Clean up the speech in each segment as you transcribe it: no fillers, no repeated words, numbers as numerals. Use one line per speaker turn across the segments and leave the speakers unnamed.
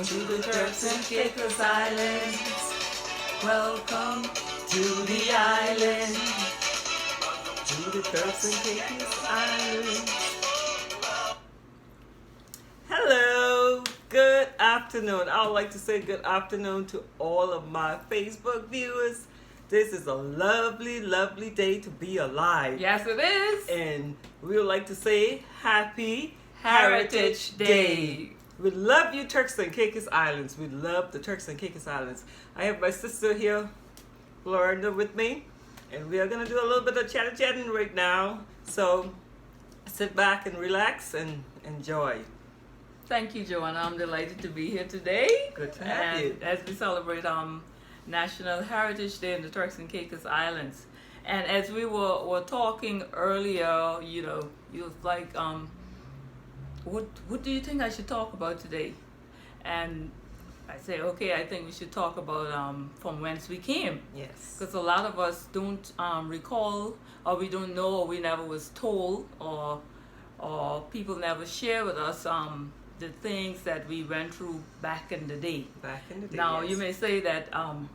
to the Turks and Caicos Islands. Welcome to the island. To the Turks and Caicos Islands. Hello, good afternoon. I would like to say good afternoon to all of my Facebook viewers. This is a lovely, lovely day to be alive.
Yes, it is.
And we would like to say Happy
Heritage Day.
We love you, Turks and Caicos Islands. We love the Turks and Caicos Islands. I have my sister here, Florinda, with me. And we are going to do a little bit of chatting right now. So sit back and relax and enjoy.
Thank you, Joanna. I'm delighted to be here today.
Good to have you.
As we celebrate National Heritage Day in the Turks and Caicos Islands. And as we were talking earlier, you was like, what do you think I should talk about today? And I say, okay, I think we should talk about from whence we came.
Yes.
Because a lot of us don't recall, or we don't know, or we never was told, or people never share with us the things that we went through back in the day.
Back in the day.
Now,
yes.
you may say that I'm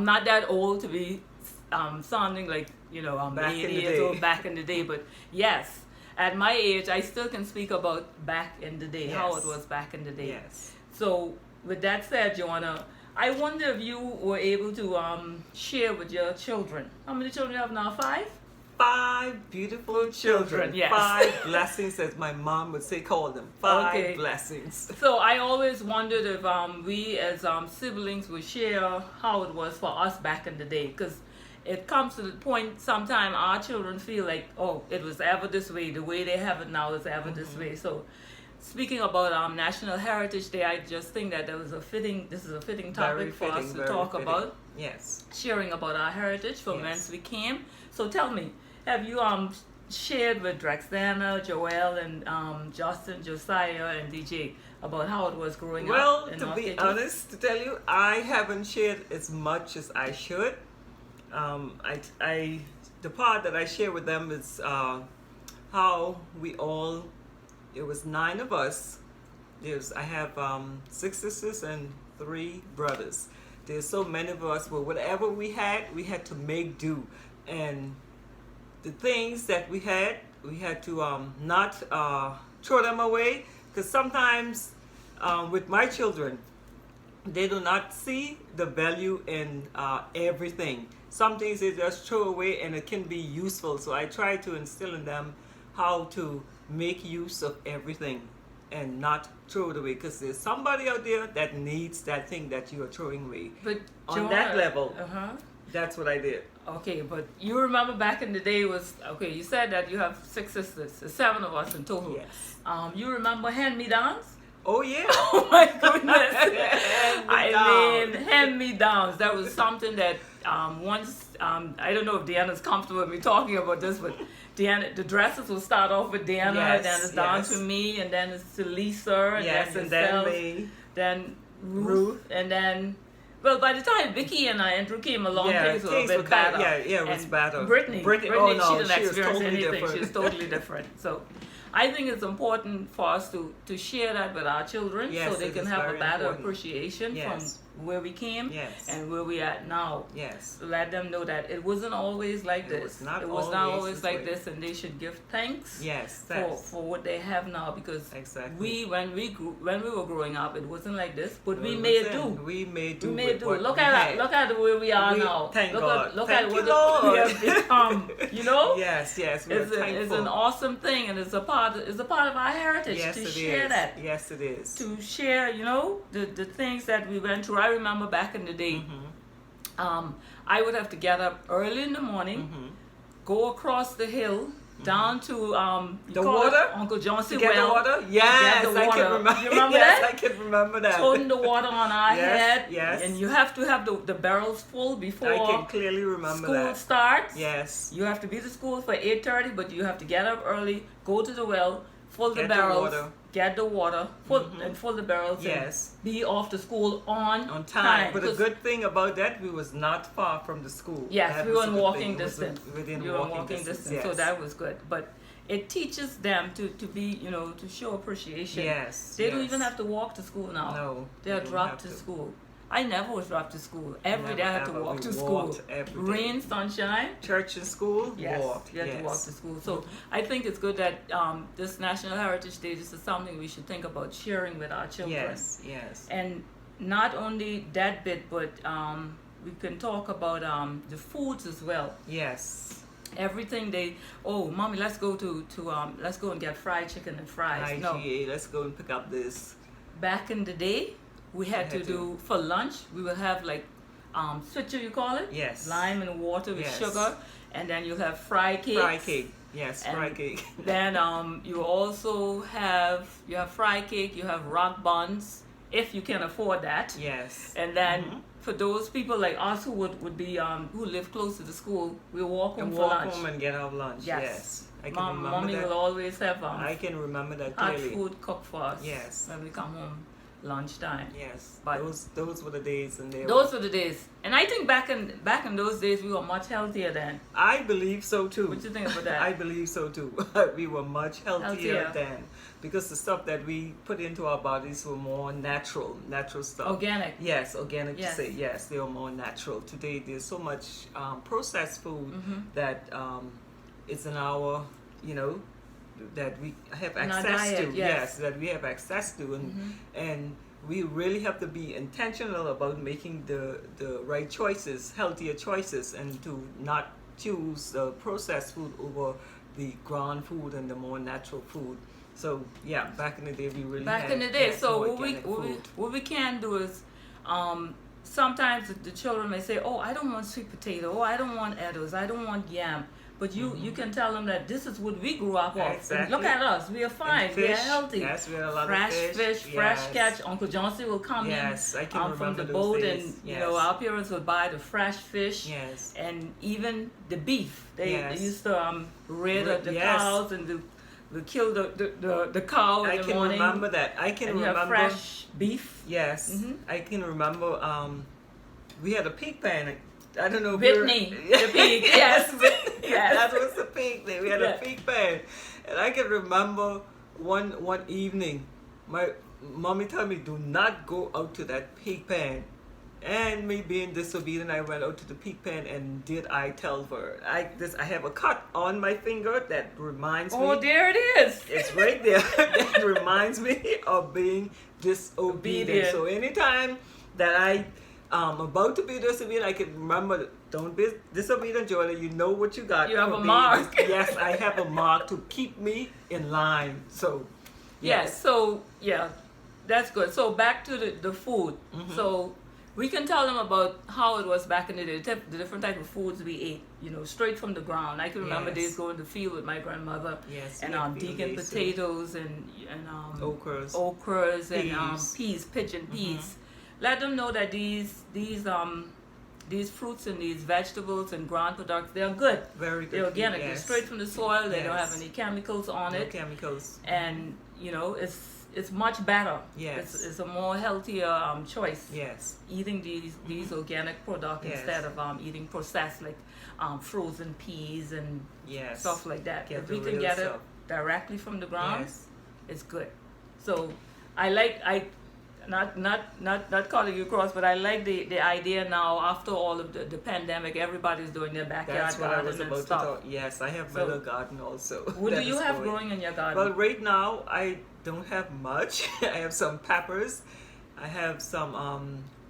not that old to be sounding like, I'm
Back
80
in the
years
day.
old back in the day, but yes, at my age, I still can speak about back in the day, how it
Yes.
was back in the day.
Yes.
So, with that said, Joanna, I wonder if you were able to share with your children. How many children do you have now? 5?
5 beautiful children.
Yes.
5 blessings, as my mom would say, call them. 5
Okay.
blessings.
So I always wondered if we as siblings would share how it was for us back in the day, because it comes to the point sometime our children feel like, oh, it was ever this way, the way they have it now is ever this way. So speaking about National Heritage Day, I just think that this is a fitting topic for us to talk about,
Yes.
sharing about our heritage from
Yes.
whence we came. So tell me, have you shared with Drexana, Joel, and Justin, Josiah, and DJ about how it was growing
Well,
up in
to
North
be
Caicos?
honest, to tell you, I haven't shared as much as I should. The part that I share with them is how it was 9 of us. I have 6 sisters and 3 brothers. There's so many of us where whatever we had to make do. And the things that we had to not throw them away. Because sometimes with my children, they do not see the value in everything. Some things they just throw away and it can be useful. So I try to instill in them how to make use of everything and not throw it away. Because there's somebody out there that needs that thing that you are throwing away.
But
On that level,
Uh-huh.
that's what I did.
Okay, but you remember back in the day you said that you have 6 sisters. There's 7 of us in total.
Yes.
You remember hand-me-downs?
Oh, yeah.
Oh my goodness.
Hand-me-downs.
Hand-me-downs. That was something that once, I don't know if Deanna's comfortable with me talking about this, but Deanna, the dresses will start off with Deanna,
Yes,
then it's down
yes.
to me, and then it's to Lisa, and
Yes,
then
and then
yourself,
me.
then Ruth, and then, well, by the time Vicky and Andrew came along, things were a bit better.
It was
And
better.
Brittany,
oh, no,
she didn't
she was
experience
totally
anything.
different.
She was totally different. So I think it's important for us to share that with our children,
Yes,
so they
it
can
is
have a
very
better
important.
appreciation
Yes.
from where we came
Yes.
and where we at now.
Yes.
To let them know that it wasn't always like
It
this.
was not
it was not
always
always
this
like
way.
this, and they should give thanks
Yes.
for what they have now, because
Exactly.
when we were growing up, it wasn't like this, but we
It
made
wasn't.
do.
We made do.
We made
with
do.
what
Look
we
at
had.
look at where we are
We-
now.
thank
look
God.
At, look
Thank
at
you,
what
Lord.
we have become. You know.
Yes. Yes. We are
It's
thankful.
an awesome thing, and it's a part of our heritage
Yes,
to
it
share
is.
that.
Yes, it is.
To share, the things that we went through. I remember back in the day, I would have to get up early in the morning, go across the hill, down to
The water?
Uncle Johnson
To get the
well.
water? Yes,
the
I
water.
can remember.
You remember
yes,
that?
I can remember that.
Toting the water on our
Yes,
head.
yes.
And you have to have the barrels full before
I can clearly remember
school
that.
starts.
Yes.
You have to be to school for 8:30, but you have to get up early, go to the well, fill the
Get the
barrels,
water.
get the water, and fill the barrels,
Yes.
and be off to school on
time. But the
'Cause-
good thing about that, we was not far from the school.
yes,
That
we
was
were
a
in
good
walking
thing. It was
distance.
within
We were in
walking
walking
distance,
distance, so
yes.
that was good. But it teaches them to be, to show appreciation.
Yes.
They don't
yes.
even have to walk to school now.
No.
They are
don't
dropped
have
to school. I never was dropped to school. Every
Never,
day I had to
ever.
walk
We
to school.
walked every day.
Rain, sunshine.
Church and school.
Yes,
Walked.
you had
yes.
to walk to school. So I think it's good that this National Heritage Day, this is something we should think about sharing with our children.
Yes. Yes.
And not only that bit, but we can talk about the foods as well.
Yes.
Everything mommy, let's go let's go and get fried chicken and fries. No,
IGA, let's go and pick up this.
back in the day, we had to do for lunch. We will have like switcher, you call it?
Yes.
Lime and water with
Yes.
sugar, and then you have fried cakes.
Fried cake. Yes,
And
fried cake.
Then you also have fried cake. You have rock buns if you can afford that.
Yes.
And then for those people like us who would be who live close to the school, we walk home
And
for
walk
lunch.
home and get our lunch.
Yes.
I can remember
Mommy
that.
will always have
I can remember that
hot
clearly.
food cooked for us.
Yes.
When we come home lunchtime.
Yes.
But
those were the days, and
those were the days. And I think back in those days we were much healthier then.
I believe so too.
What do you think about that?
I believe so too. We were much healthier then because the stuff that we put into our bodies were more natural stuff.
Organic.
Yes, organic
Yes.
to say. Yes, they were more natural. Today there's so much processed food that it's in our, that we have
In our
access
diet,
to.
yes.
That we have access to, and we really have to be intentional about making the right choices, healthier choices, and to not choose the processed food over the ground food and the more natural food. So yeah, back in the day we really
Back
had,
in the day.
yes,
So
more
what
organic food.
we can do is sometimes the children may say, "Oh, I don't want sweet potato. Oh, I don't want edibles. I don't want yam." But you can tell them that this is what we grew up on.
Exactly.
Look at us. We are fine.
And
We are
fish.
healthy.
Yes, we had a lot
Fresh
of
fish, fresh
yes.
catch. Uncle Johnson will come
Yes, I
in
can
from the
remember
boat,
those
and
days.
you know
Yes.
our parents would buy the fresh fish.
Yes.
And even the beef. They
Yes.
used to rear the
Yes.
cows and we kill the cow in
I
the
can
morning.
remember that. I can
And you
remember.
have fresh beef.
Yes,
Mhm.
I can remember. We had a pig pen. I don't know.
Whitney, the pig. Yes, yes.
That was the pig thing. We had
Yeah.
a pig pen, and I can remember one evening, my mommy told me, "Do not go out to that pig pen." And me being disobedient, I went out to the pig pen, and did I tell her? I have a cut on my finger that reminds me.
Oh, there it is.
It's right there. That reminds me of being disobedient.
Obedient.
So anytime that I'm about to be disobedient, I can remember, don't be disobedient, Joanna. You know what you got.
You have
for
a
being
mark.
Yes, I have a mark to keep me in line. So,
Yes. So yeah, that's good. So back to the food.
Mm-hmm.
So we can tell them about how it was back in the day, the different type of foods we ate. Straight from the ground. I can remember
Yes.
days going to the field with my grandmother.
Yes,
And
we had field
deacon
days, too.
potatoes and okras and
Peas.
pigeon peas. Let them know that these fruits and these vegetables and ground products, they are good.
Very good.
They're organic.
Yes.
They're straight from the soil. They don't
Yes.
have any chemicals on
No
it.
chemicals.
And it's much better.
Yes.
It's a more healthier choice.
Yes.
Eating these organic products
Yes.
instead of eating processed like frozen peas and
Yes.
stuff like that.
Get
If
the
we can
real
get
stuff.
it directly from the ground,
Yes.
it's good. So I not calling you cross, but I like the idea now after all of the pandemic, everybody's doing their backyard
That's what I
garden
was
and
about to
stuff.
talk. Yes, I have my
So,
little garden also.
What do
that
you
is
have
going.
growing in your garden?
Well, right now I don't have much. I have some peppers. I have some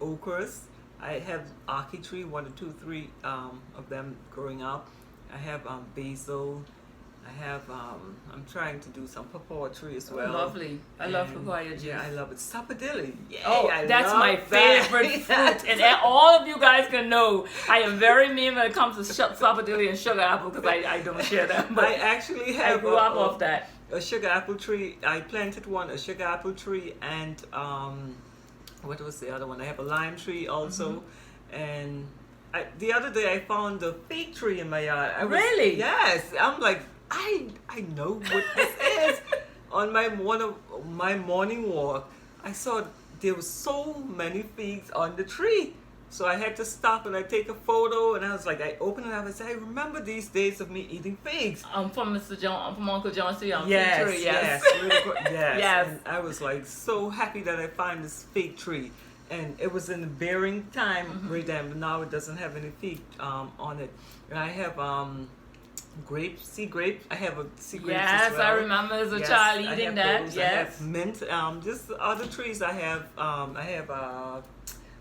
okras. I have ackee tree, 1 or 2, 3 of them growing up. I have basil. I have I'm trying to do some papaya tree as well.
Lovely. I love
And,
papaya juice.
Yeah, I love it. Sapodilly. Yeah,
Oh,
I
that's
love
my
that.
favorite fruit. And all of you guys can know I am very mean when it comes to sapodilly and sugar apple because I don't share them. But
I actually
I
have
grew up off that.
a sugar apple tree. I planted a sugar apple tree, and what was the other one? I have a lime tree also, and the other day I found a fig tree in my yard.
Really?
Yes. I'm like, I know what this is. On my morning walk, I saw there were so many figs on the tree. So I had to stop and I take a photo, and I was like, I opened it up and said, I remember these days of me eating figs.
From Mr. John, from Uncle John C. on
Yes,
fig tree, yes.
yes, really good, yes.
Yes.
And I was like so happy that I found this fig tree, and it was in the bearing time right then, but now it doesn't have any fig on it. And I have grapes, sea grapes. I have a sea grapes
Yes,
as well.
I remember as a
Yes,
child
I
eating
have
that.
those.
Yes.
I have mint. Just the other trees I have.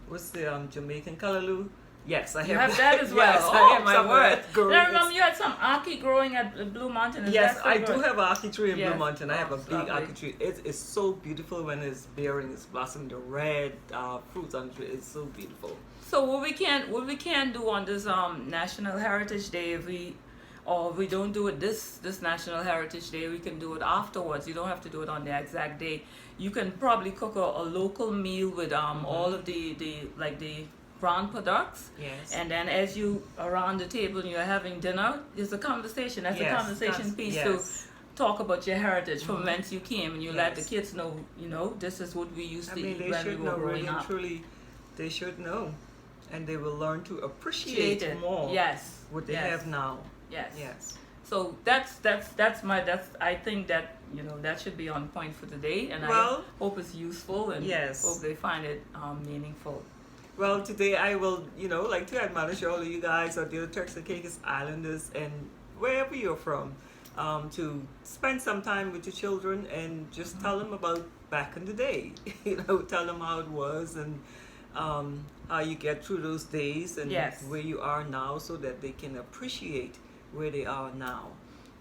What's the Jamaican callaloo? Yes, I have.
You have that as well.
Yes, I
Oh
have
my
some of
word!
that growing.
Then I remember you had some ackee growing at Blue Mountain. Is
Yes,
that so
I
good?
do have an ackee tree in
Yes.
Blue Mountain. I have
Oh,
a
it's
big
lovely.
ackee tree. It is so beautiful when it's bearing its blossom. The red fruits on the tree is so beautiful.
So what we can do on this National Heritage Day, if we don't do it this National Heritage Day, we can do it afterwards. You don't have to do it on the exact day. You can probably cook a local meal with all of the ground products.
Yes.
And then as you around the table and you're having dinner, there's a conversation. That's
Yes,
a conversation piece
yes.
to talk about your heritage from whence you came, and you let the
Yes.
kids know, this is what we used
I
to
mean,
eat
they
when we
should
were
know, really
growing
and
up.
truly. They should know, and they will learn to appreciate
Appreciate it.
more
Yes.
what they
Yes.
have now.
Yes.
Yes.
So I think that that should be on point for today, and
Well,
I hope it's useful and
yes.
hope they find it meaningful.
Well, today I will, like to admonish all of you guys out there, Turks and Caicos Islanders, and wherever you're from, to spend some time with your children and just tell them about back in the day. Tell them how it was and how you get through those days and
Yes.
where you are now, so that they can appreciate where they are now.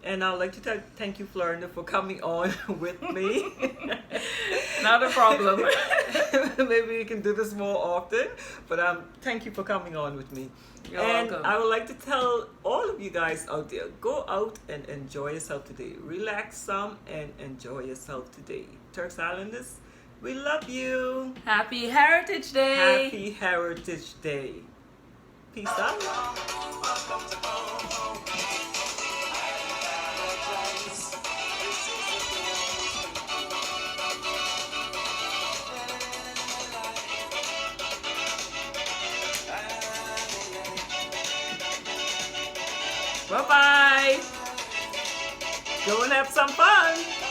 And I'd like to thank you, Florinda, for coming on with me.
Not a problem.
Maybe we can do this more often, but thank you for coming on with me.
You're
and
welcome.
I would like to tell all of you guys out there, go out and enjoy yourself today. Relax some and enjoy yourself today. Turks Islanders, we love you.
Happy Heritage Day.
Happy Heritage Day. Peace out. Bye-bye. Go and have some fun.